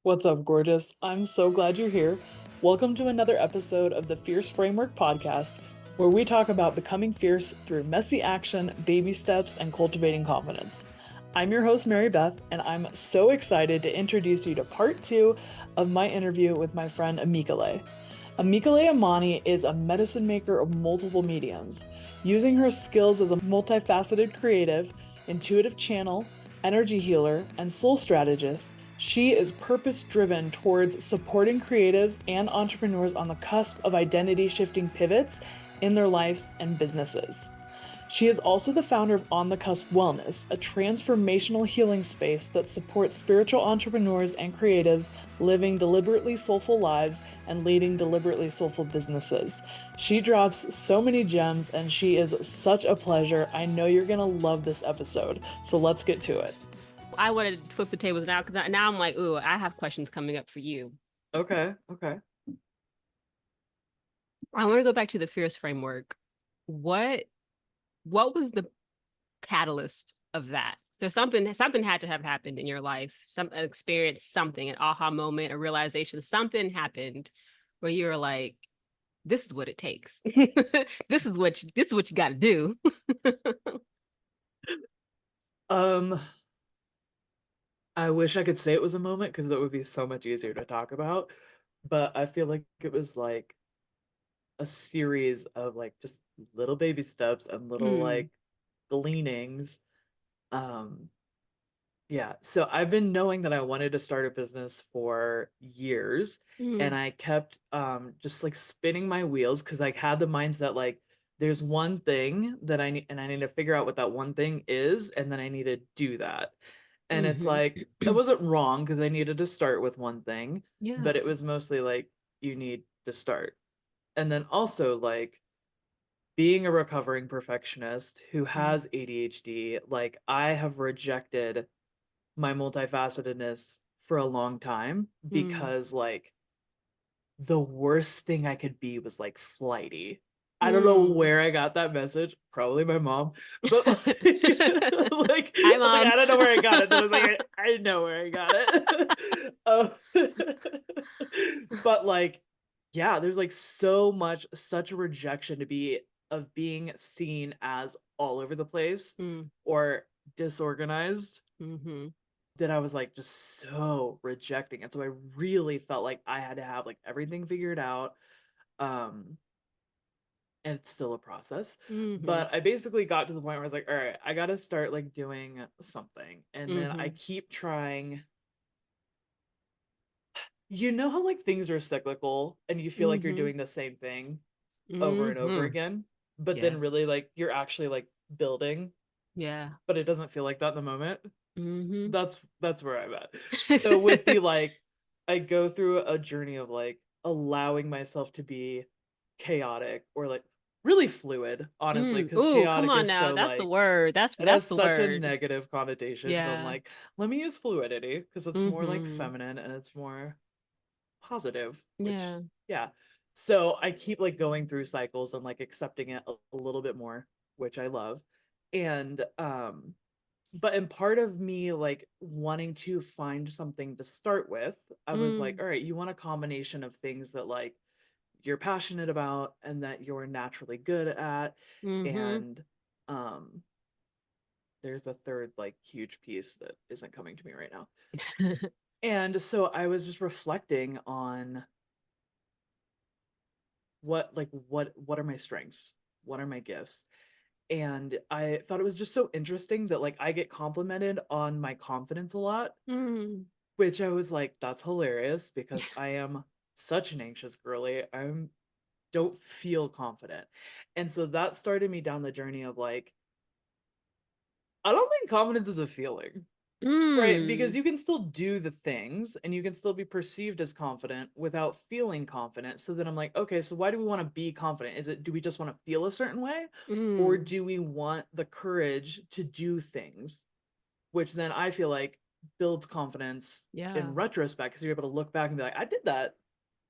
What's up, gorgeous? I'm so glad you're here. Welcome to another episode of the Fierce Framework podcast, where we talk about becoming fierce through messy action, baby steps, and cultivating confidence. I'm your host, Mary Beth, and I'm so excited to introduce you to part 2 of my interview with my friend Amickoleh. Amickoleh Imani is a medicine maker of multiple mediums. Using her skills as a multifaceted creative, intuitive channel, energy healer, and soul strategist, she is purpose-driven towards supporting creatives and entrepreneurs on the cusp of identity-shifting pivots in their lives and businesses. She is also the founder of On The Cusp Wellness, a transformational healing space that supports spiritual entrepreneurs and creatives living deliberately soulful lives and leading deliberately soulful businesses. She drops so many gems, and she is such a pleasure. I know you're gonna love this episode, so let's get to it. I wanted to flip the tables now because now I'm like, ooh, I have questions coming up for you. Okay. I want to go back to the F.I.E.R.C.E framework. What was the catalyst of that? So something had to have happened in your life, some experience, something, an aha moment, a realization, something happened where you were like, this is what it takes. This is what you got to do. I wish I could say it was a moment because it would be so much easier to talk about, but I feel like it was like a series of like just little baby steps and little Mm, like gleanings. Um, yeah, so I've been knowing that I wanted to start a business for years, and mm, I kept just like spinning my wheels because I had the mindset like there's one thing that I need and I need to figure out what that one thing is, and then I need to do that. And it's mm-hmm. like it wasn't wrong because I needed to start with one thing, Yeah. but it was mostly like you need to start. And then also like being a recovering perfectionist who Mm, has ADHD, like I have rejected my multifacetedness for a long time mm, because like the worst thing I could be was like flighty. I don't know mm. where I got that message, probably my mom, but like Hi, I was like, Mom. I don't know where I got it. Then I was like, I know where I got it. Um, but like, yeah, there's like so much, such a rejection to be of being seen as all over the place Mm, or disorganized mhm, that I was like just so rejecting it. So I really felt like I had to have like everything figured out. Um, and it's still a process. mhm, But I basically got to the point where I was like, all right, I gotta start like doing something. And then I mhm, keep trying. You know how like things are cyclical and you feel like you're mhm, doing the same thing over and over mhm. again, but then really Yes. like you're actually like building, Yeah. but it doesn't feel like that in the moment. Mhm. That's where I'm at. So with the like I go through a journey of like allowing myself to be chaotic or like really fluid, honestly, because Ooh, come chaotic on is now. so That's the like word. it That's has the such a word. negative connotation. So I'm Yeah. like, let me use fluidity because it's more like Mhm. feminine and it's more positive, which Yeah. yeah. So I keep like going through cycles and like accepting it a little bit more, which I love. And but in part of me like wanting to find something to start with, I was like, Mm. all right, you want a combination of things that like you're passionate about and that you're naturally good at. Mhm. And um there's a third like huge piece that isn't coming to me right now. And so I was just reflecting on what are my strengths? What are my gifts? And I thought it was just so interesting that like I get complimented on my confidence a lot, Mm. which I was like, that's hilarious because I am such an anxious girly. I'm don't feel confident. And so that started me down the journey of like, I don't think confidence is a feeling. Right, because Mm. you can still do the things and you can still be perceived as confident without feeling confident. So then I'm like, okay, so why do we want to be confident? Is it do we just want to feel a certain way? Or Mm. do we want the courage to do things? Which then I feel like builds confidence Yeah. in retrospect because you're able to look back and be like, I did that.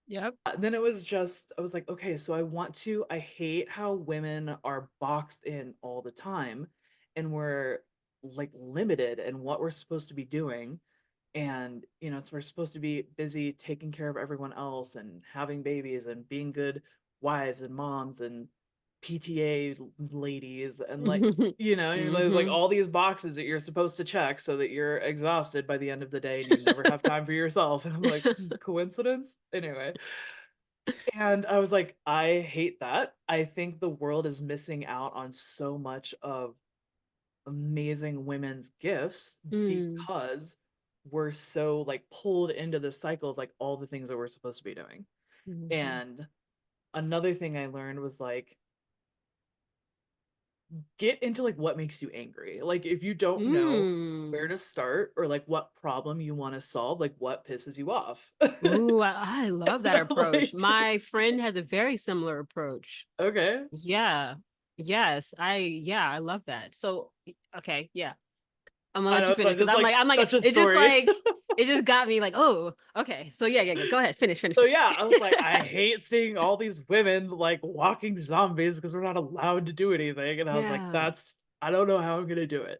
Yep. And then it was just, I was like, okay, so I hate how women are boxed in all the time and we're like limited in what we're supposed to be doing And, we're supposed to be busy taking care of everyone else and having babies and being good wives and moms and PTA ladies. And like, there's like Mm-hmm. all these boxes that you're supposed to check so that you're exhausted by the end of the day and you never have time for yourself. And I'm like, coincidence? Anyway. And I was like, I hate that. I think the world is missing out on so much of amazing women's gifts Mm. because we're so like pulled into the cycle of like all the things that we're supposed to be doing. Mm-hmm. And another thing I learned was like get into like what makes you angry. Like if you don't know where Mm. to start or like what problem you want to solve, like what pisses you off. Ooh, I love that approach. Like My friend has a very similar approach. okay. Yeah. Yes. I love that. So, okay, yeah. I'm gonna I let know you it's finish like because this is like I'm like, such a it just story. like, it just got me like, oh, okay. So yeah. Go ahead. Finish. So yeah, I was like, I hate seeing all these women like walking zombies because we're not allowed to do anything. And I was like, Yeah. I don't know how I'm gonna do it.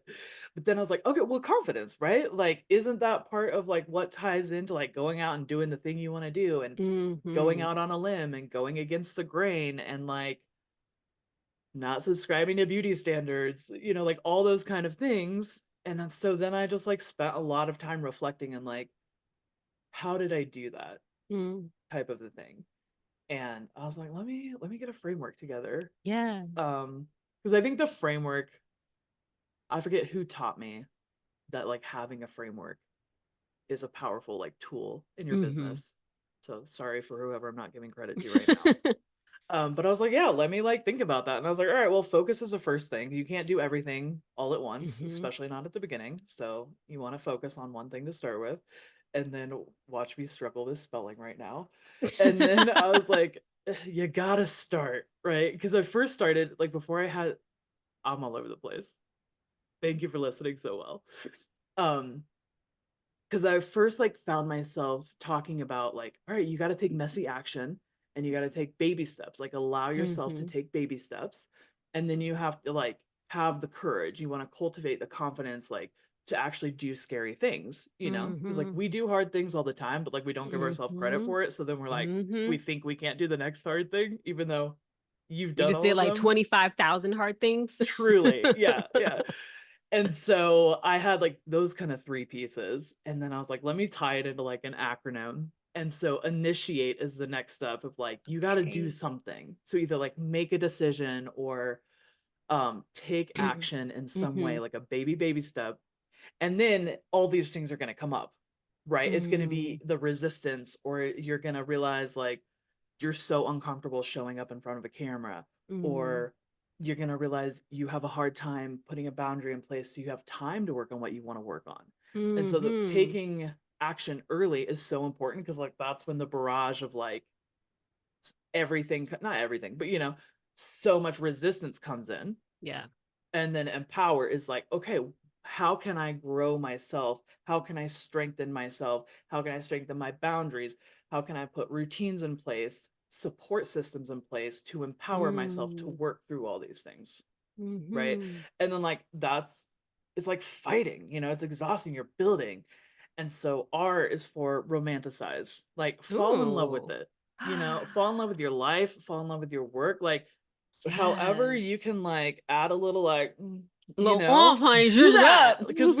But then I was like, okay, well, confidence, right? Like, isn't that part of like what ties into like going out and doing the thing you want to do and going Mm-hmm. out on a limb and going against the grain and like not subscribing to beauty standards, like all those kind of things. And then I just like spent a lot of time reflecting and like, how did I do that Mm. type of the thing? And I was like, let me get a framework together. Yeah. Because I think the framework, I forget who taught me that like having a framework is a powerful like tool in your Mm-hmm. business. So sorry for whoever I'm not giving credit to right now. But I was like, yeah, let me like think about that. And I was like, all right, well, focus is the first thing. You can't do everything all at once, Mm-hmm. especially not at the beginning. So you want to focus on one thing to start with, and then watch me struggle with spelling right now. And then I was like, you gotta start, right? Because I first started like before I'm all over the place. Thank you for listening so well. Um, because I first like found myself talking about like, all right, you got to take messy action and you got to take baby steps, like allow yourself to Mm-hmm. take baby steps. And then you have to like have the courage. You want to cultivate the confidence, like to actually do scary things, because like Mm-hmm. we do hard things all the time, but like we don't give ourselves credit Mm-hmm. for it. So then we're like, Mm-hmm. we think we can't do the next hard thing, even though you've You done just all did of like them. 25,000 hard things. Truly. Yeah. Yeah. And so I had like those kind of three pieces. And then I was like, let me tie it into like an acronym. And so initiate is the next step of like, you got to do Okay. something. So either like make a decision or take action in some Mm-hmm. way, like a baby step. And then all these things are going to come up, right? It's going to Mm. be the resistance, or you're going to realize like, you're so uncomfortable showing up in front of a camera, Mm. or you're going to realize you have a hard time putting a boundary in place so you have time to work on what you want to work on. And so the Mm-hmm. taking action early is so important because like that's when the barrage of like everything, not everything, but so much resistance comes in. Yeah. And then empower is like, okay, how can I grow myself? How can I strengthen myself? How can I strengthen my boundaries? How can I put routines in place, support systems in place to empower myself to Mm. work through all these things? Right. Mm-hmm. And then like it's like fighting, it's exhausting, you're building. And so R is for romanticize, like fall in love with Ooh. it, fall in love with your life, fall in love with your work, like however you can Yes. like add a little like Little off, honey, do zhuzh it that up. because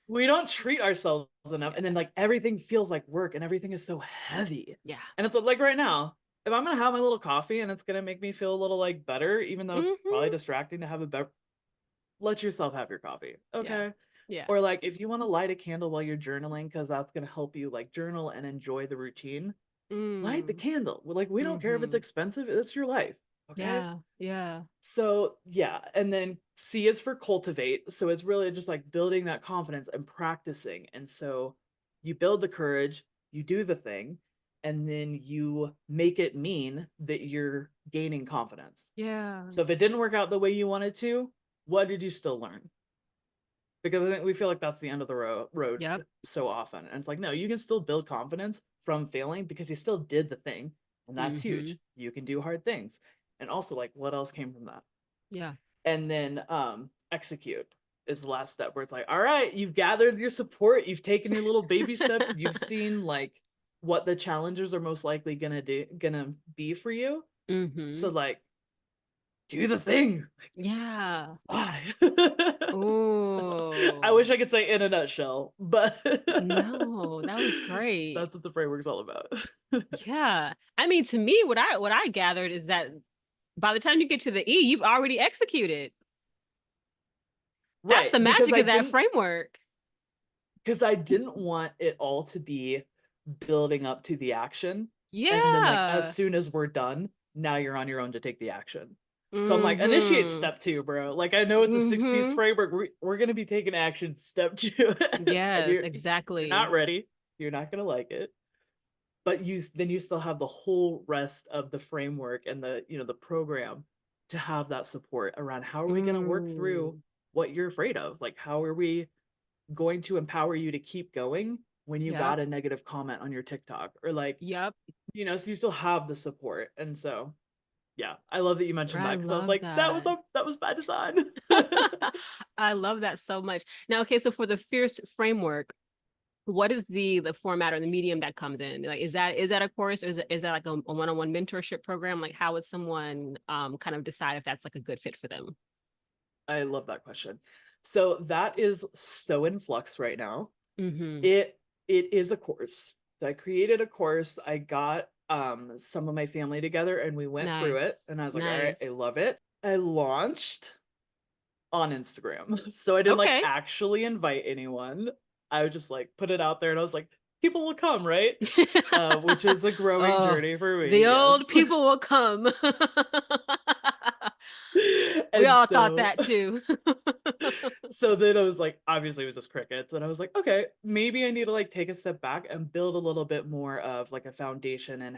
we don't treat ourselves enough, and then Yeah. like everything feels like work and everything is so heavy. Yeah. And it's like right now, if I'm gonna have my little coffee and it's gonna make me feel a little like better, even though it's probably Mm-hmm. distracting to have a better, let yourself have your coffee, Yeah. okay? Yeah. Or like if you want to light a candle while you're journaling because that's gonna help you like journal and enjoy the routine, light the Mm. candle. Like we don't care if it's Mm-hmm. expensive, it's your life, okay? Yeah. Yeah. So yeah, and then C is for cultivate. So it's really just like building that confidence and practicing. And so you build the courage, you do the thing, and then you make it mean that you're gaining confidence. Yeah. So if it didn't work out the way you wanted to, what did you still learn? Because I think we feel like that's the end of the road Yep. so often. And it's like, no, you can still build confidence from failing because you still did the thing. And that's Mm-hmm. huge. You can do hard things. And also like what else came from that? Yeah. And then execute. is the last step where it's like, all right, you've gathered your support, you've taken your little baby steps, you've seen like what the challenges are most likely gonna be for you. So Mm-hmm. like do the thing. Yeah. Why? I Oh, wish I could say in a nutshell, but no, that was great. that's what the framework's all about. Yeah. I mean, to me, what I gathered is that by the time you get to the E, you've already executed. That's the Right, magic of that framework. because I didn't want it all to be building up to the action. And then like as Yeah. soon as we're done, now you're on your own to take the action. So I'm like, initiate Mm-hmm. step two, bro. Like I know it's a 6 piece Mm-hmm. framework. We're gonna be taking action step two. And Yes, you're not exactly. ready. You're not gonna like it. But you still have the whole rest of the framework and the program to have that support around how are we gonna work through Mm. what you're afraid of? Like how are we going to empower you to keep going when you Yep. got a negative comment on your TikTok or like, Yep. so you still have the support. And so, yeah, I love that you mentioned I that because I was love like, that. that was bad design. I love that so much. Now, okay, so for the Fierce framework, what is the format or the medium that comes in? Like, is that a course, or is that like a one-on-one mentorship program? Like, how would someone kind of decide if that's like a good fit for them? I love that question. So that is so in flux right now. Mm-hmm. It is a course. So I created a course. I got some of my family together and we went through it and Nice. I was like, all right, Nice. I love it. I launched on Instagram. So I didn't like Okay. actually invite anyone. I would just like put it out there and I was like, people will come, right? Which is a growing Oh, journey for the me, yes. old people will come. We And all thought that too. so then I was like, obviously it was just crickets. And I was like, okay, maybe I need to like take a step back and build a little bit more of like a foundation and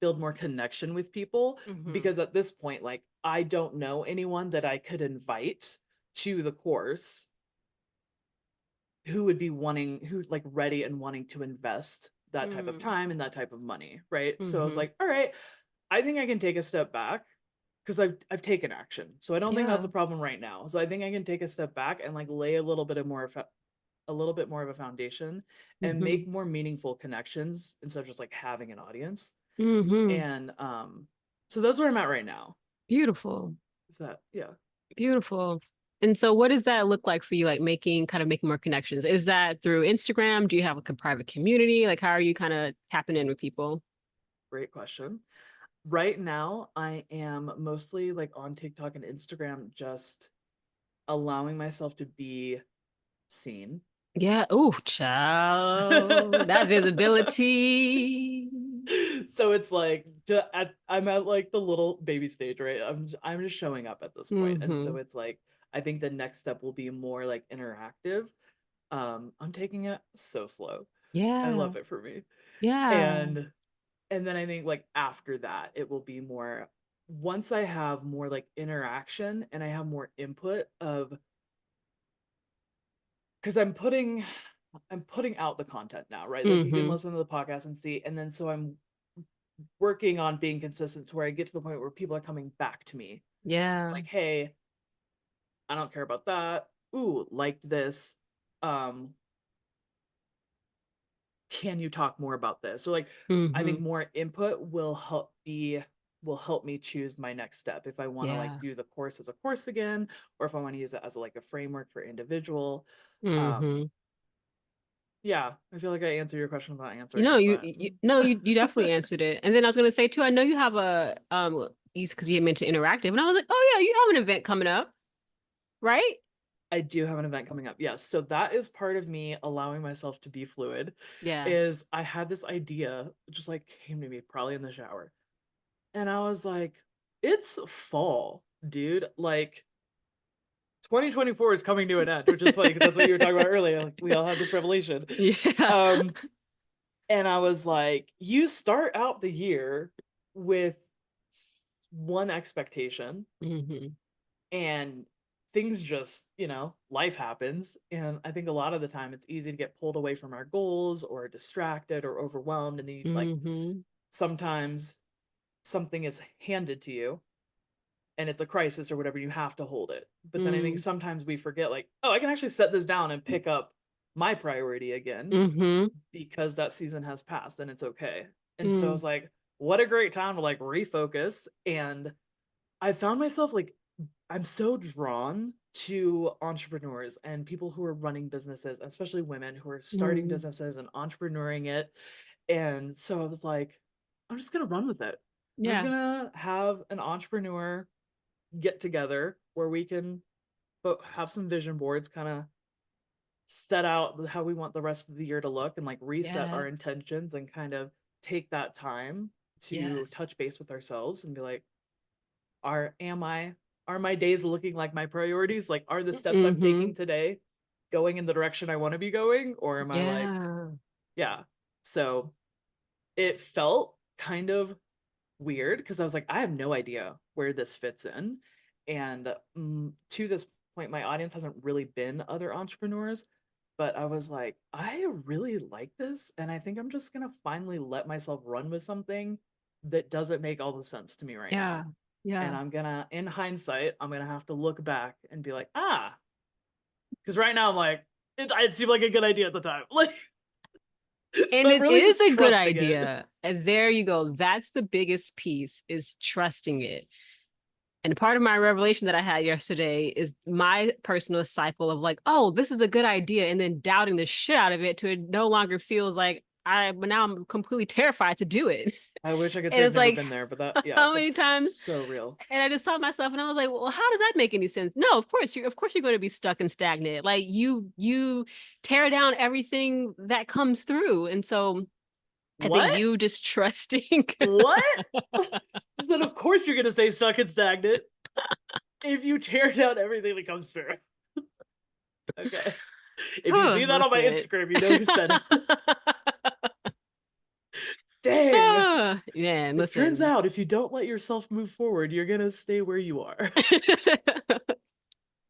build more connection with people. Hmm. Because at this point, like I don't know anyone that I could invite to the course who would be who like ready and wanting to invest that type of Mm. time and that type of money, right? So I was Hmm. like, all right, I think I can take a step back because I've taken action. So I don't think that's Yeah. a problem right now. So I think I can take a step back and like lay a little bit more of a foundation and Hmm. make more meaningful connections instead of just like having an audience. Hmm. And so that's where I'm at right now. Beautiful. Is that yeah. Beautiful. And so what does that look like for you, like making more connections? Is that through Instagram? Do you have like a private community? Like how are you kind of tapping in with people? Great question. Right now, I am mostly like on TikTok and Instagram, just allowing myself to be seen. Yeah. Oh, child. That visibility. So it's like I'm at like the little baby stage, right? I'm just showing up at this point, and so Hmm. it's like I think the next step will be more like interactive. I'm taking it so slow. I Yeah. love it for me, Yeah. and then I think like after that, it will be more once I have more like interaction and I have more input of because I'm putting out the content now, right? Like you can Hmm. listen to the podcast and see, and then so I'm working on being consistent to where I get to the point where people are coming back to me Yeah. like, hey, I don't care about that. Ooh, like this. Um, can you talk more about this? So like I think Hmm. more input will help me choose my next step if I want to like Yeah. do the course as a course again, or if I want to use it as like a framework for individual. Um, Hmm. yeah, I feel like I answered your question without You answering know, it, you, but you no, you definitely answered it. And then I was gonna say too, I know you have a because you mentioned interactive, and I was like, oh yeah, you have an event coming up, right? I do have an event coming up. Yes. So that is part of me allowing myself to be fluid. Yeah. Is I had this idea just like came to me probably in the shower. And I was like, it's fall, dude. Like 2024 is coming to an end, which is funny because that's what you were talking about earlier. Like we all had this revelation. Yeah. Um, and I was like, you start out the year with one expectation Hmm. and things just life happens, and I think a lot of the time it's easy to get pulled away from our goals or distracted or overwhelmed, and then like Hmm. sometimes something is handed to you and it's a crisis or whatever, you have to hold it. But then I think Mm. sometimes we forget, like, oh, I can actually set this down and pick up my priority again Mm-hmm. because that season has passed and it's okay. And so I Mm. was like, what a great time to like refocus. And I found myself like, I'm so drawn to entrepreneurs and people who are running businesses, especially women who are starting Mm. businesses and entrepreneuring it. And so I was like, I'm just going to run with it. I'm just Yeah. going to have an entrepreneur get together where we can have some vision boards, kind of set out how we want the rest of the year to look and like reset our Yes. intentions and kind of take that time to Yes. touch base with ourselves and be like, am I are my days looking like my priorities? Like, are the steps I'm Mm-hmm. taking today going in the direction I want to be going? Or am I like, Yeah. yeah. So it felt kind of weird because I was like, I have no idea where this fits in. And to this point, my audience hasn't really been other entrepreneurs, but I was like, I really like this. And I think I'm just going to finally let myself run with something that doesn't make all the sense to me right Yeah. now. And Yeah. I'm going to, in hindsight, I'm going to have to look back and be like, because right now I'm like, it seemed like a good idea at the time. Like, so And I'm it really is just a good trusting it. idea. And there you go. That's the biggest piece is trusting it. And part of my revelation that I had yesterday is my personal cycle of like, oh, this is a good idea. And then doubting the shit out of it to it no longer feels like but now I'm completely terrified to do it. I wish I could And say I've it's never like, been there, but that, yeah, how many that's times? so real. And I just saw myself and I was like, well, how does that make any sense? No, of course you're going to be stuck and stagnant. Like you tear down everything that comes through. And so I think What? you just trusting. What? Then of course you're gonna say suck and stagnant if you tear down everything that comes through. Okay. If you Oh, see that on my listen. Instagram, you know who said it. Dang. Oh, man, It turns listen. out if you don't let yourself move forward, you're gonna stay where you are.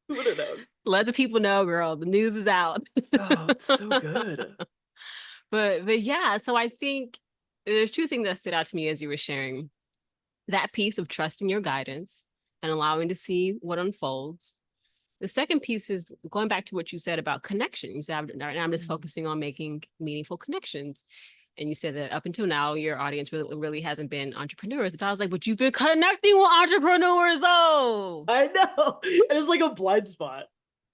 Who would have known? Let the people know, girl. The news is out. Oh, it's so good. But yeah, so I think there's two things that stood out to me as you were sharing. That piece of trusting your guidance and allowing to see what unfolds. The second piece is going back to what you said about connections. Right now I'm just Mhm. focusing on making meaningful connections. And you said that up until now, your audience really hasn't been entrepreneurs. But I was like, but you've been connecting with entrepreneurs, though. I know. And it's like a blind spot.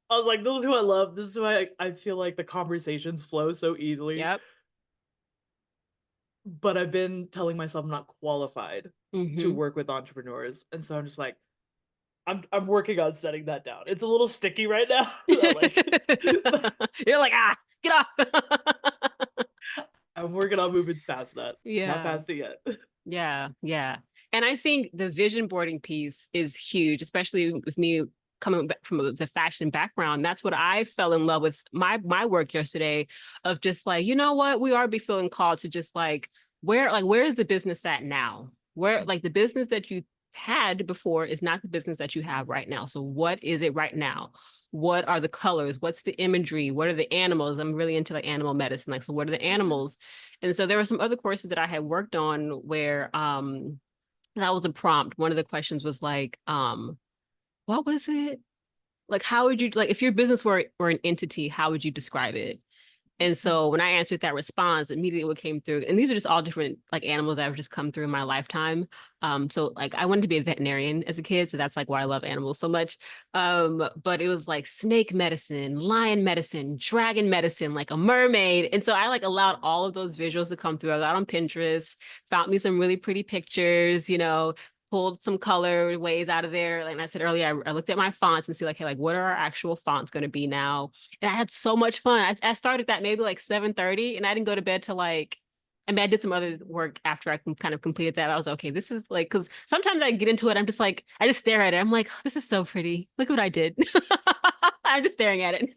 I was like, this is who I love. This is why I feel like the conversations flow so easily. Yep. But I've been telling myself I'm not qualified to Mm-hmm. work with entrepreneurs. And so I'm just like, I'm working on setting that down. It's a little sticky right now. Like You're like, get off. I'm working on moving past that. Not Yeah. past it yet. Yeah. Yeah. And I think the vision boarding piece is huge, especially with me coming back from the fashion background. That's what I fell in love with my work yesterday of just like, you know what, we are be feeling called to just like where is the business at now? Where like the business that you had before is not the business that you have right now. So what is it right now? What are the colors? What's the imagery? What are the animals? I'm really into like animal medicine. Like, so what are the animals? And so there were some other courses that I had worked on where that was a prompt. One of the questions was like, what was it? Like, how would you like if your business were an entity, how would you describe it? And so when I answered that response, immediately what came through, and these are just all different like animals that have just come through in my lifetime. So like I wanted to be a veterinarian as a kid, so that's like why I love animals so much. But it was like snake medicine, lion medicine, dragon medicine, like a mermaid. And so I like allowed all of those visuals to come through. I got on Pinterest, found me some really pretty pictures, pulled some color ways out of there. Like I said earlier, I looked at my fonts and see like, hey, like what are our actual fonts going to be now? And I had so much fun. I started that maybe like 7:30 and I didn't go to bed till like, I mean, I did some other work after I kind of completed that. I was okay, this is like, because sometimes I get into it, I'm just like, I just stare at it. I'm like, oh, this is so pretty. Look what I did. I'm just staring at it.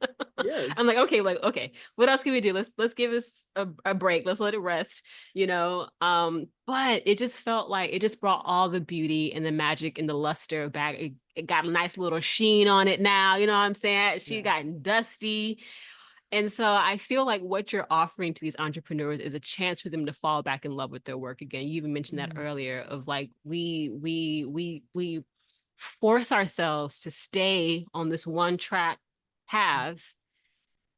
Yes. I'm like, okay, what else can we do? Let's give this a break. Let's let it rest, But it just felt like it just brought all the beauty and the magic and the luster back. It got a nice little sheen on it now. You know what I'm saying? She Yeah. got dusty. And so I feel like what you're offering to these entrepreneurs is a chance for them to fall back in love with their work again. You even mentioned that Mm. earlier of like we force ourselves to stay on this one track path,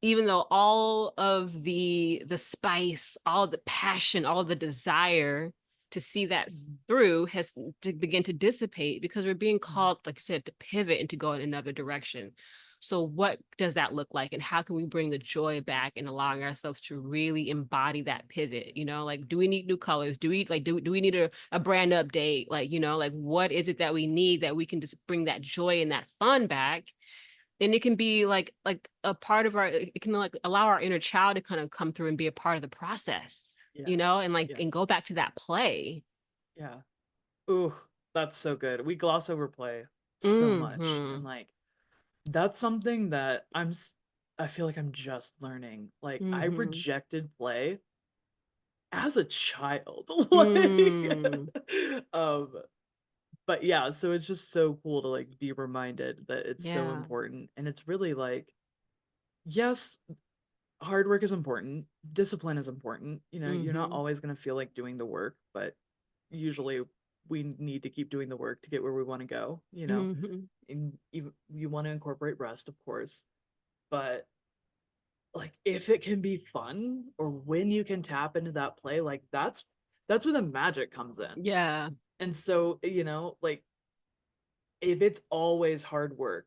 even though all of the spice, all the passion, all the desire to see that through has to begin to dissipate, because we're being called, like I said, to pivot and to go in another direction. So what does that look like, and how can we bring the joy back and allowing ourselves to really embody that pivot? Like, do we need new colors? Do we need a brand update? Like, like, what is it that we need that we can just bring that joy and that fun back? And it can be like a part of it can like allow our inner child to kind of come through and be a part of the process, Yeah. and like, Yeah. and go back to that play. Yeah. Ooh, that's so good. We gloss over play so much. And Mm-hmm. like that's something that I feel like I'm just learning. Like I Mm-hmm. rejected play as a child. Like Mm. um but yeah, so it's just so cool to like be reminded that it's so Yeah. important. And it's really like, yes, hard work is important, discipline is important. You're not Mm-hmm. always going to feel like doing the work, but usually we need to keep doing the work to get where we want to go. Mm-hmm. And you want to incorporate rest, of course, but like if it can be fun or when you can tap into that play, like that's where the magic comes in. Yeah. And so, like if it's always hard work,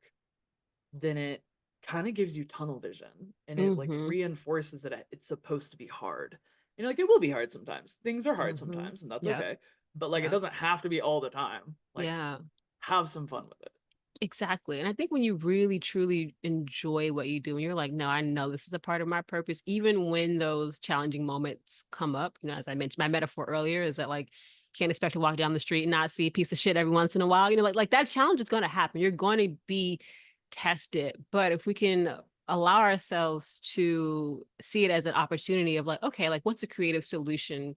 then it kind of gives you tunnel vision and it like Mm-hmm. reinforces that it's supposed to be hard. Like it will be hard sometimes. Things are hard Mm-hmm. sometimes, and that's Yeah. okay. But like it Yeah. doesn't have to be all the time. Like Yeah. have some fun with it. Exactly. And I think when you really truly enjoy what you do, and you're like, no, I know this is a part of my purpose, even when those challenging moments come up, as I mentioned, my metaphor earlier is that, like, can't expect to walk down the street and not see a piece of shit every once in a while. Like that challenge is going to happen. You're going to be tested. But if we can allow ourselves to see it as an opportunity of like, okay, like, what's a creative solution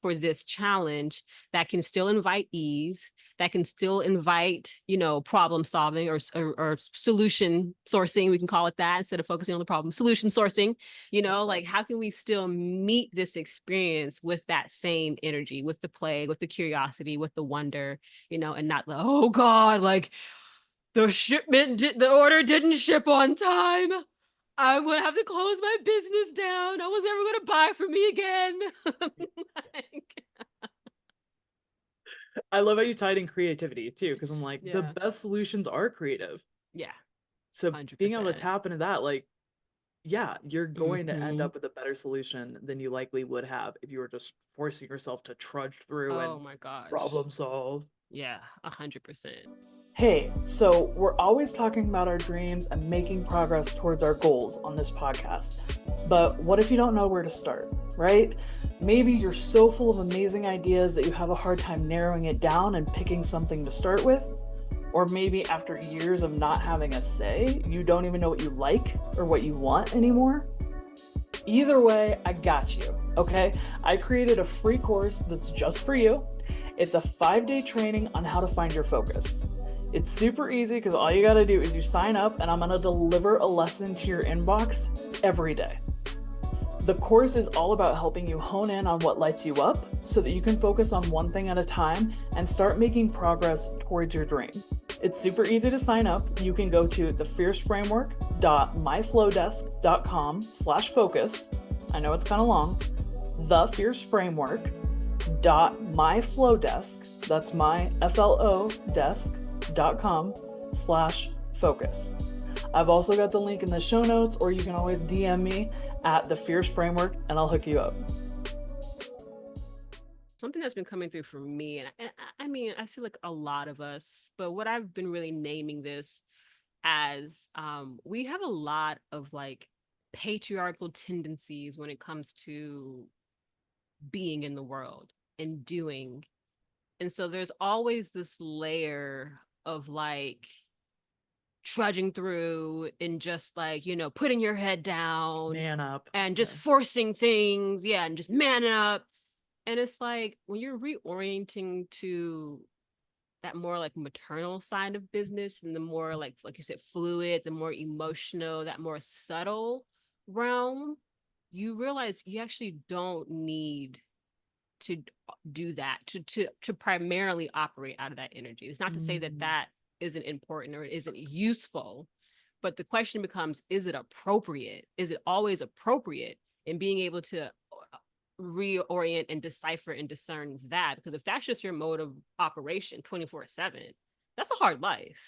for this challenge that can still invite ease, that can still invite, problem solving, or solution sourcing, we can call it that, instead of focusing on the problem, solution sourcing, like, how can we still meet this experience with that same energy, with the play, with the curiosity, with the wonder, and not the, oh God, like the order didn't ship on time. I'm gonna have to close my business down. No one's ever gonna buy from me again. Like, I love how you tied in creativity too, because I'm like, the yeah. best solutions are creative. Yeah. So being able to 100%. tap into that, like, yeah, you're going to end Mm-hmm. up with a better solution than you likely would have if you were just forcing yourself to trudge through Oh and my gosh. problem solve. Yeah, 100%. Hey, so we're always talking about our dreams and making progress towards our goals on this podcast. But what if you don't know where to start, right? Maybe you're so full of amazing ideas that you have a hard time narrowing it down and picking something to start with. Or maybe after years of not having a say, you don't even know what you like or what you want anymore. Either way, I got you, okay? I created a free course that's just for you. It's a 5-day training on how to find your focus. It's super easy because all you got to do is you sign up, and I'm going to deliver a lesson to your inbox every day. The course is all about helping you hone in on what lights you up so that you can focus on one thing at a time and start making progress towards your dream. It's super easy to sign up. You can go to thefierceframework.myflowdesk.com/focus. I know it's kind of long. Thefierceframework.myflowdesk, that's my FLO desk.com/focus. I've also got the link in the show notes, or you can always DM me at the Fierce Framework and I'll hook you up. Something that's been coming through for me, and I mean, I feel like a lot of us, but what I've been really naming this as, we have a lot of like patriarchal tendencies when it comes to being in the world and doing. And so there's always this layer of like trudging through and just like, putting your head down Man up. and just Yeah. forcing things. Yeah. And just manning up. And it's like when you're reorienting to that more like maternal side of business, and the more like you said, fluid, the more emotional, that more subtle realm, you realize you actually don't need to do that to primarily operate out of that energy. It's not to say that Mm. isn't important or isn't useful. But the question becomes, is it appropriate? Is it always appropriate? And being able to reorient and decipher and discern that, because if that's just your mode of operation 24/7, that's a hard life.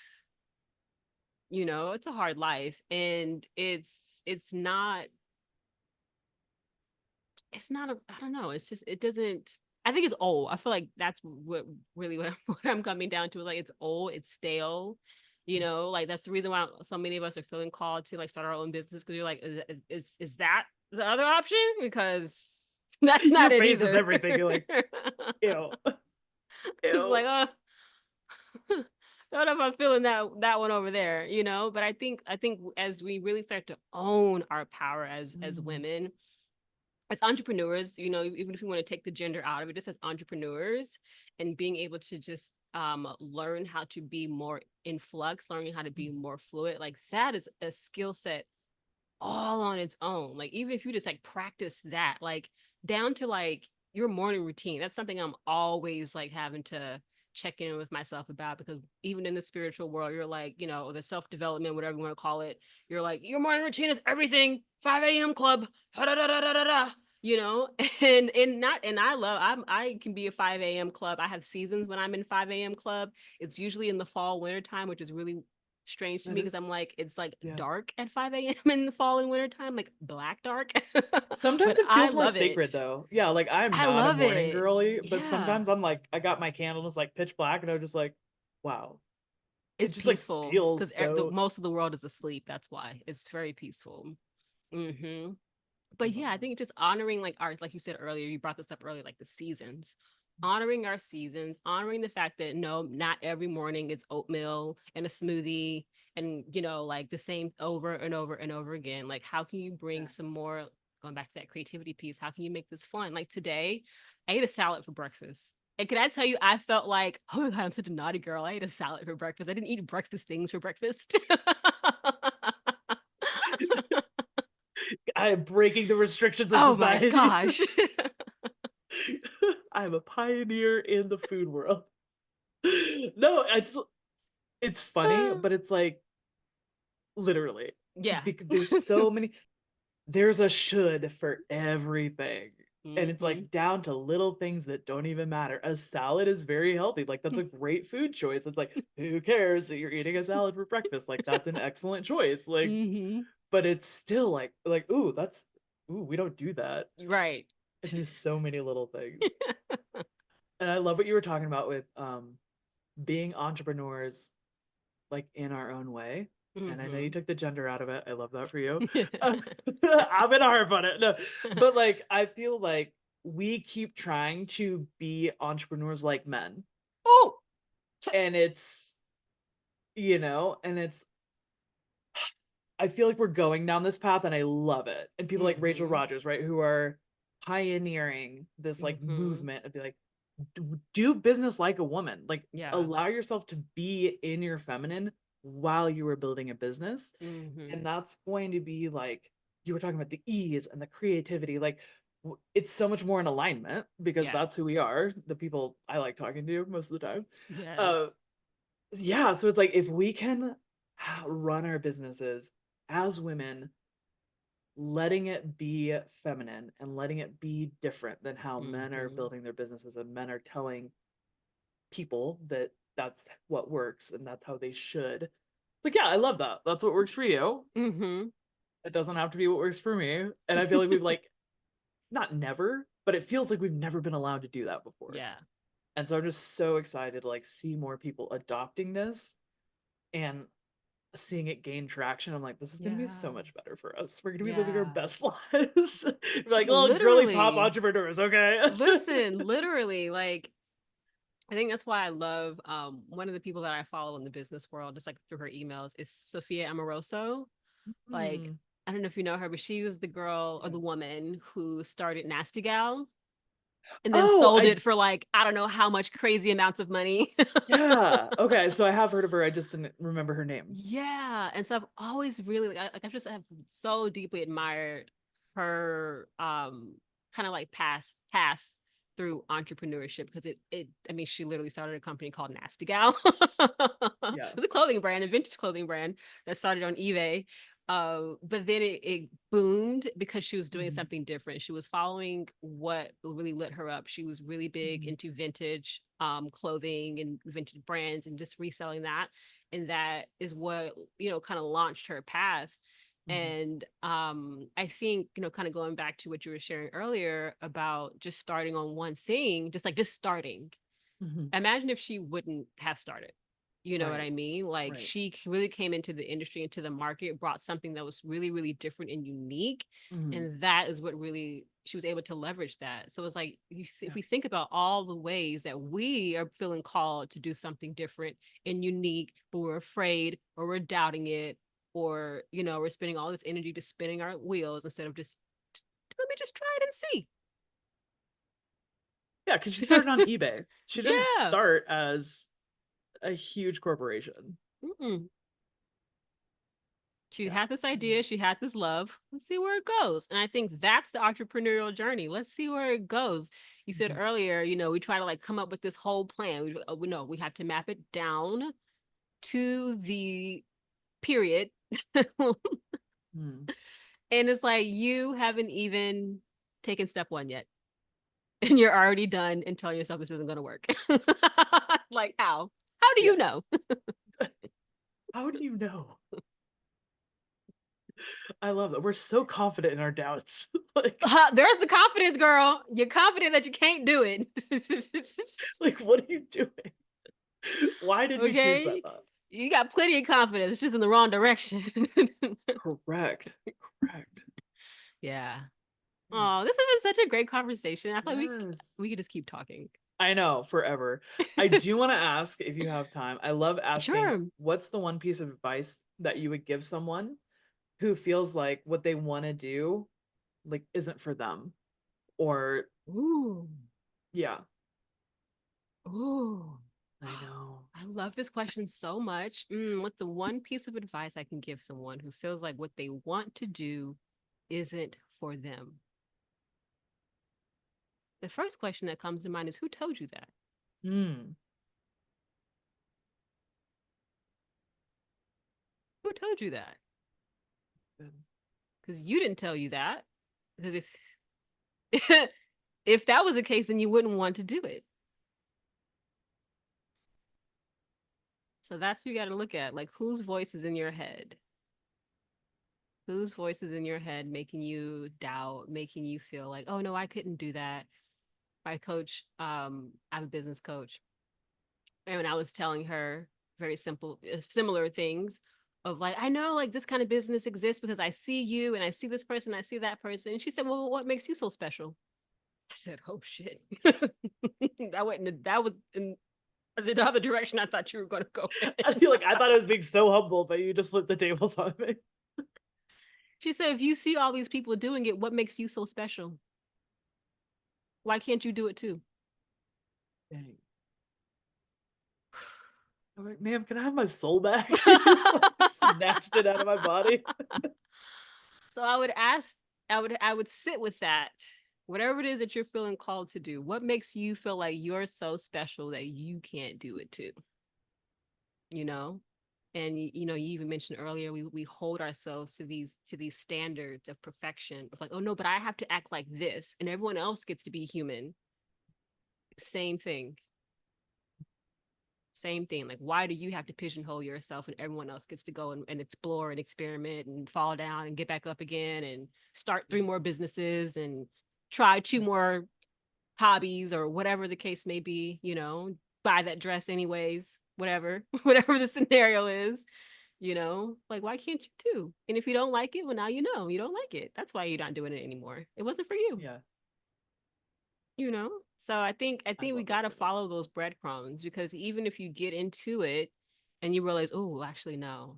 It's a hard life, and it's not I don't know, it's just, it doesn't, I think it's old. I feel like that's what really what I'm coming down to. Like, it's old, it's stale. Like, that's the reason why so many of us are feeling called to like start our own business, because you're like, is that the other option? Because that's Your not it faith is either. everything. You're like, ew. It's like, Ew. I don't know if I'm feeling that one over there, But I think as we really start to own our power as Mm. women, as entrepreneurs, even if you want to take the gender out of it, just as entrepreneurs, and being able to just learn how to be more in flux, learning how to be more fluid, like that is a skill set all on its own. Like, even if you just like practice that, like down to like your morning routine, that's something I'm always like having to check in with myself about, because even in the spiritual world, you're like, the self-development, whatever you want to call it, you're like, your morning routine is everything. 5 a.m. club, da, da, da, da, da, da, you know, and not, and I can be a 5 a.m. club. I have seasons when I'm in 5 a.m. club. It's usually in the fall, winter time, which is really strange to That me, because is, I'm like, it's like yeah. dark at 5 a.m. in the fall and winter time, like black dark. Sometimes But it I feels more love sacred it. though. Yeah, like I'm I not a love morning it. girly, but Yeah. sometimes I'm like, I got my candle, it's like pitch black, and I'm just like, wow. It It's just like peaceful feels because so. most of the world is asleep. That's why it's very peaceful. Hmm. I But love yeah, I that. think just honoring like ours, like you said earlier, you brought this up earlier, like the seasons, honoring our seasons, honoring the fact that no, not every morning it's oatmeal and a smoothie and, like the same over and over and over again. Like, how can you bring Yeah. some more, going back to that creativity piece, how can you make this fun? Like today, I ate a salad for breakfast. And can I tell you, I felt like, oh my God, I'm such a naughty girl. I ate a salad for breakfast. I didn't eat breakfast things for breakfast. I am breaking the restrictions of Oh my society. gosh. I'm a pioneer in the food world. No, it's funny, but it's like literally Yeah. because there's so many, there's a should for everything. And it's Hmm. like down to little things that don't even matter. A salad is very healthy. Like that's a great food choice. It's like, who cares that you're eating a salad for breakfast? Like that's an excellent choice. Like, Hmm. but it's still like, ooh, that's ooh, we don't do that. Right. And there's so many little things. And I love what you were talking about with being entrepreneurs like in our own way. And I know you Hmm. took the gender out of it. I love that for you. I'm gonna harp on it. No, but like I feel like we keep trying to be entrepreneurs like men, Oh. and and it's I feel like we're going down this path, and I love it. And people like Rachel Hmm. Rogers, right, who are pioneering this like Hmm. movement of be like, do business like a woman, like Yeah. allow yourself to be in your feminine while you are building a business. Hmm. And that's going to be like you were talking about the ease and the creativity, like it's so much more in alignment because that's who we Yes. are, the people I like talking to most of the time. Yes. uh yeah, so it's like if we can run our businesses as women, letting it be feminine and letting it be different than how men are Hmm. building their businesses and men are telling people that that's what works and that's how they should. Like, yeah, I love that. That's what works for you. Hmm. It doesn't have to be what works for me. And I feel like we've like not never, but it feels like we've never been allowed to do that before. Yeah. And so I'm just so excited to like see more people adopting this and seeing it gain traction. I'm like, this is gonna be Yeah. so much better for us. We're gonna be living our Yeah. best lives. We're like, oh, girly pop Literally. entrepreneurs, okay? Listen, literally, like, I think that's why I love one of the people that I follow in the business world, just like through her emails, is Sophia Amoroso. Like, Hmm. I don't know if you know her, but she was the girl or Yeah. the woman who started Nasty Gal and then Oh, sold I it for like, I don't know how much crazy amounts of money. yeah. Okay, so I have heard of her. I just didn't remember her name. Yeah. And so I've always really like I've just have so deeply admired her kind of like past, through entrepreneurship, because I mean, she literally started a company called Nasty Gal. Yeah. It was a clothing brand, a vintage clothing brand that started on eBay. But then it boomed because she was doing something different. She was following what really lit her up. She was really big into vintage clothing and vintage brands and just reselling that. And that is what, kind of launched her path. And I think, kind of going back to what you were sharing earlier about just starting on one thing, just starting. Imagine if she wouldn't have started. You know what I Right. mean? Like, Right. she really came into the industry, into the market, brought something that was really, really different and unique. And that is what really she was able to leverage that. So it's like, if we think about all the ways that we are feeling called to do something different and unique, but we're afraid or we're doubting it, or, we're spending all this energy just spinning our wheels instead of just, let me just try it and see. Yeah, because she started on eBay. She didn't Yeah. start as a huge corporation. Mm-mm. She Yeah. had this idea, she had this love. Let's see where it goes. And I think that's the entrepreneurial journey. Let's see where it goes. You said earlier, we try to like come up with this whole plan. We know we have to map it down to the period. Mm. And it's like, you haven't even taken step one yet. And you're already done and telling yourself this isn't going to work. Like, how? How do you Yeah. know? How do you know? I love that. We're so confident in our doubts. Like, There's the confidence, girl. You're confident that you can't do it. like, what are you doing? Why did we choose that Okay? thought? You got plenty of confidence. It's just in the wrong direction. Correct. Correct. Yeah. Mm. Oh, this has been such a great conversation. I feel like Yes. we could just keep talking. I know, forever. I do want to ask if you have time. I love asking, Sure. what's the one piece of advice that you would give someone who feels like what they want to do like isn't for them? Or Ooh. yeah, Ooh. I know. I love this question so much. What's the one piece of advice I can give someone who feels like what they want to do isn't for them? The first question that comes to mind is, who told you that? Hmm. Who told you that? Good. Because you didn't tell you that. Because if if that was the case, then you wouldn't want to do it. So that's what you got to look at. Like, whose voice is in your head? Whose voice is in your head making you doubt, making you feel like, oh no, I couldn't do that. My coach, I'm a business coach. And when I was telling her very simple, similar things of like, I know like this kind of business exists because I see you and I see this person, I see that person. And she said, well, what makes you so special? I said, oh shit. That was in the other direction I thought you were going to go in. I feel like I thought I was being so humble, but you just flipped the tables on me. She said, if you see all these people doing it, what makes you so special? Why can't you do it too? Dang. I'm like, ma'am, can I have my soul back? You just like snatched it out of my body. So I would ask, I would sit with that. Whatever it is that you're feeling called to do, what makes you feel like you're so special that you can't do it too? You know? And you even mentioned earlier, we hold ourselves to these standards of perfection of like, oh no, but I have to act like this and everyone else gets to be human. Same thing. Same thing. Like, why do you have to pigeonhole yourself and everyone else gets to go and explore and experiment and fall down and get back up again and start 3 more businesses and try 2 more hobbies or whatever the case may be, buy that dress anyways, whatever, whatever the scenario is, like, why can't you too? And if you don't like it, well, now you don't like it. That's why you're not doing it anymore. It wasn't for you. Yeah, So I think I we love that got to for them. follow those breadcrumbs, because even if you get into it and you realize, oh, actually no,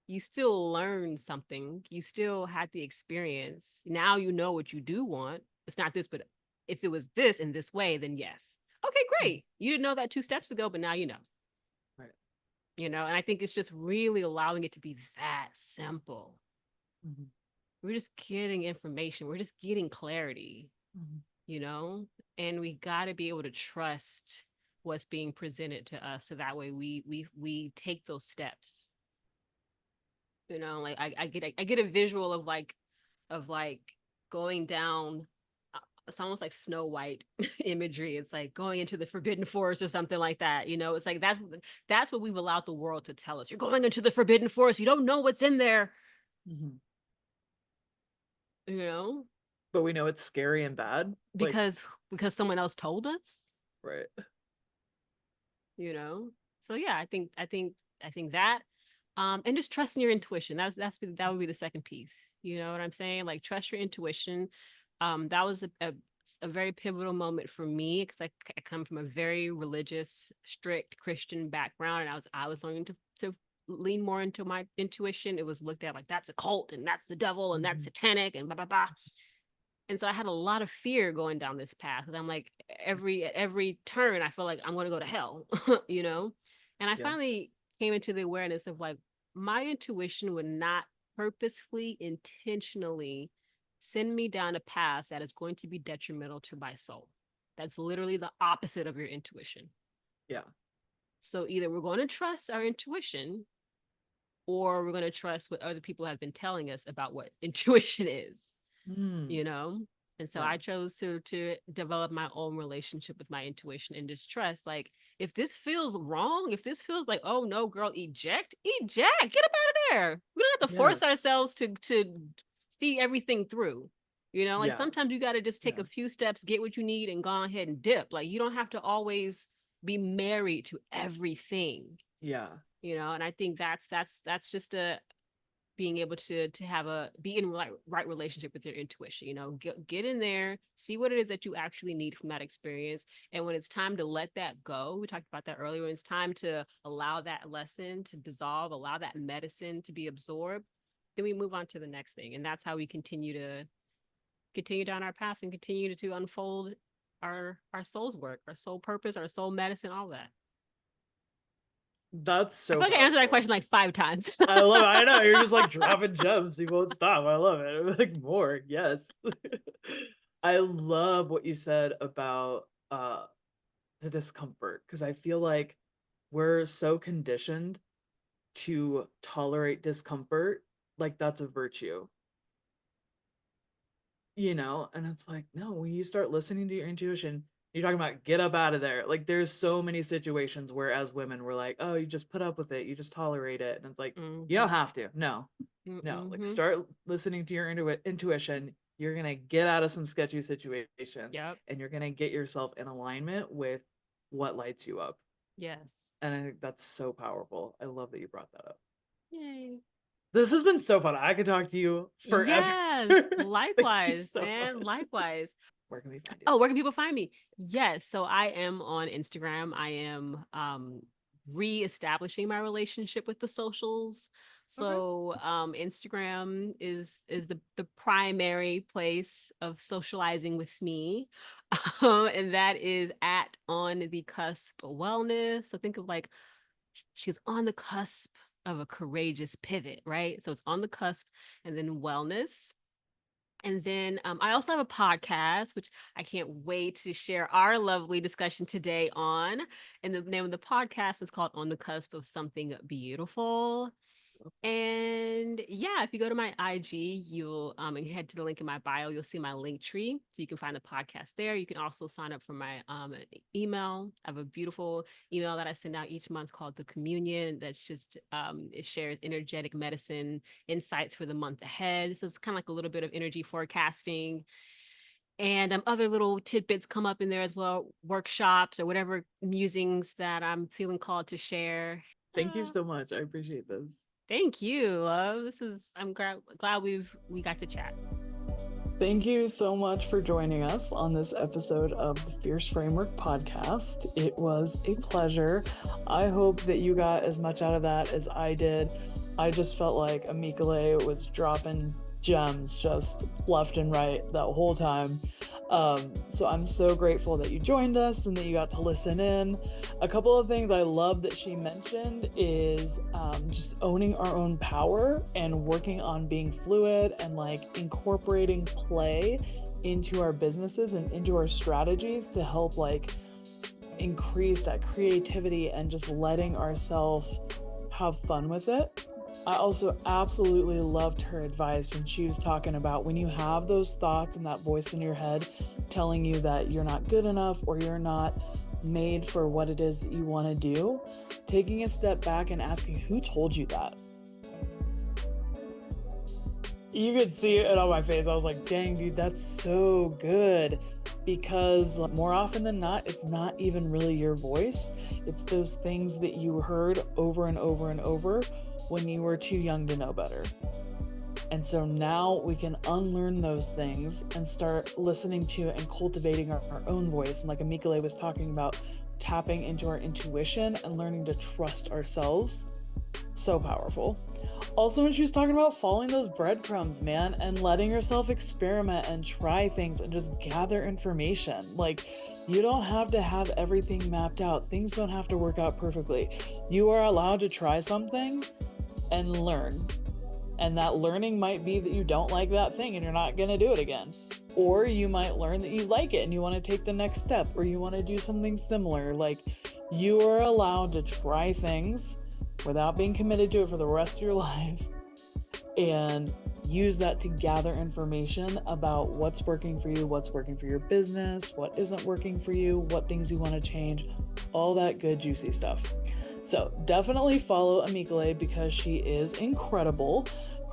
you still learned something, you still had the experience. Now you know what you do want. It's not this, but if it was this in this way, then yes. Okay, great, you didn't know that 2 steps ago, but now you know. Right. And I think it's just really allowing it to be that simple. We're just getting information, we're just getting clarity. and we got to be able to trust what's being presented to us, so that way we take those steps. Like I get a visual of like going down, it's almost like Snow White imagery. It's like going into the Forbidden Forest or something like that. It's like that's what we've allowed the world to tell us. You're going into the Forbidden Forest. You don't know what's in there. Mm-hmm. You know, But we know it's scary and bad because someone else told us. Right. So yeah, I think that, and just trusting your intuition. That would be the second piece. You know what I'm saying? Like, trust your intuition. That was a very pivotal moment for me, because I come from a very religious, strict Christian background, and I was learning to lean more into my intuition. It was looked at like that's a cult and that's the devil and that's satanic and blah blah blah. And so I had a lot of fear going down this path, because I'm like, at every turn I feel like I'm going to go to hell. And I finally came into the awareness of, like, my intuition would not purposefully, intentionally send me down a path that is going to be detrimental to my soul. That's literally the opposite of your intuition. Yeah. So either we're going to trust our intuition, or we're going to trust what other people have been telling us about what intuition is. And so I chose to develop my own relationship with my intuition and just trust, like, if this feels wrong, if this feels like, oh no, girl, eject, get up out of there. We don't have to force ourselves to see everything through. Like, sometimes you got to just take a few steps, get what you need, and go ahead and dip. Like, you don't have to always be married to everything. And I think that's just being able to be in right relationship with your intuition. Get in there, see what it is that you actually need from that experience, and when it's time to let that go, we talked about that earlier, when it's time to allow that lesson to dissolve, allow that medicine to be absorbed, then we move on to the next thing. And that's how we continue down our path and continue to unfold our soul's work, our soul purpose, our soul medicine, all that. That's so I feel like I answered that question like 5 times. I love it. I know, you're just like dropping gems. You won't stop. I love it. I'm like, more. Yes. I love what you said about the discomfort, because I feel like we're so conditioned to tolerate discomfort like that's a virtue. And it's like, no, when you start listening to your intuition, you're talking about get up out of there. Like, there's so many situations where as women we're like, oh, you just put up with it, you just tolerate it, and it's like, you don't have to. No. Like, start listening to your intuition. You're gonna get out of some sketchy situations, and you're gonna get yourself in alignment with what lights you up. And I think that's so powerful. I love that you brought that up. Yay. This has been so fun. I could talk to you forever. Yes, likewise, man. Likewise. Where can we find you? Oh, where can people find me? Yes, so I am on Instagram. I am re-establishing my relationship with the socials. So Instagram is the primary place of socializing with me. And that is at On The Cusp Wellness. So think of, like, she's on the cusp of a courageous pivot, right? So it's on the cusp, and then wellness. And then I also have a podcast, which I can't wait to share our lovely discussion today on. And the name of the podcast is called On the Cusp of Something Beautiful. And yeah, if you go to my IG, you'll and head to the link in my bio, you'll see my link tree. So you can find the podcast there. You can also sign up for my email. I have a beautiful email that I send out each month called The Communion. That's just it shares energetic medicine insights for the month ahead. So it's kind of like a little bit of energy forecasting. And other little tidbits come up in there as well, workshops or whatever musings that I'm feeling called to share. Thank you so much. I appreciate this. Thank you, love. I'm glad we got to chat. Thank you so much for joining us on this episode of the F.I.E.R.C.E Framework podcast. It was a pleasure. I hope that you got as much out of that as I did. I just felt like Amickoleh was dropping gems just left and right that whole time. So I'm so grateful that you joined us and that you got to listen in. A couple of things I love that she mentioned is just owning our own power and working on being fluid and like incorporating play into our businesses and into our strategies to help like increase that creativity and just letting ourselves have fun with it. I also absolutely loved her advice when she was talking about when you have those thoughts and that voice in your head telling you that you're not good enough or you're not made for what it is that you want to do, taking a step back and asking, who told you that? You could see it on my face. I was like, dang, dude, that's so good. Because more often than not, it's not even really your voice. It's those things that you heard over and over and over when you were too young to know better. And so now we can unlearn those things and start listening to and cultivating our own voice. And like Amickoleh was talking about, tapping into our intuition and learning to trust ourselves. So powerful. Also, when she was talking about following those breadcrumbs, man, and letting yourself experiment and try things and just gather information. Like, you don't have to have everything mapped out. Things don't have to work out perfectly. You are allowed to try something and learn. And that learning might be that you don't like that thing and you're not going to do it again. Or you might learn that you like it and you want to take the next step, or you want to do something similar. Like, you are allowed to try things without being committed to it for the rest of your life, and use that to gather information about what's working for you, what's working for your business, what isn't working for you, what things you want to change, all that good juicy stuff. So definitely follow Amickoleh because she is incredible.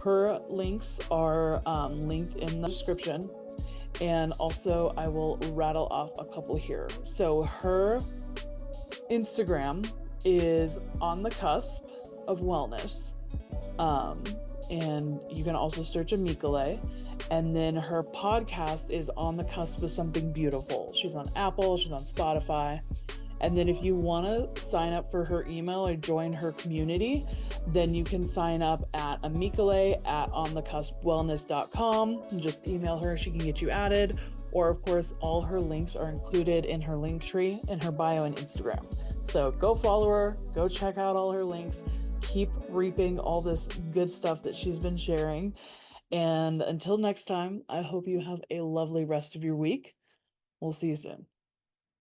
Her links are linked in the description, and also I will rattle off a couple here. So her Instagram is On The Cusp of Wellness, and you can also search Amickoleh. And then her podcast is On The Cusp of Something Beautiful. She's on Apple, she's on Spotify. And then if you want to sign up for her email or join her community, then you can sign up at Amickoleh at onthecuspwellness.com. Just email her, she can get you added. Or of course, all her links are included in her link tree in her bio and Instagram. So go follow her, go check out all her links, keep reaping all this good stuff that she's been sharing. And until next time, I hope you have a lovely rest of your week. We'll see you soon.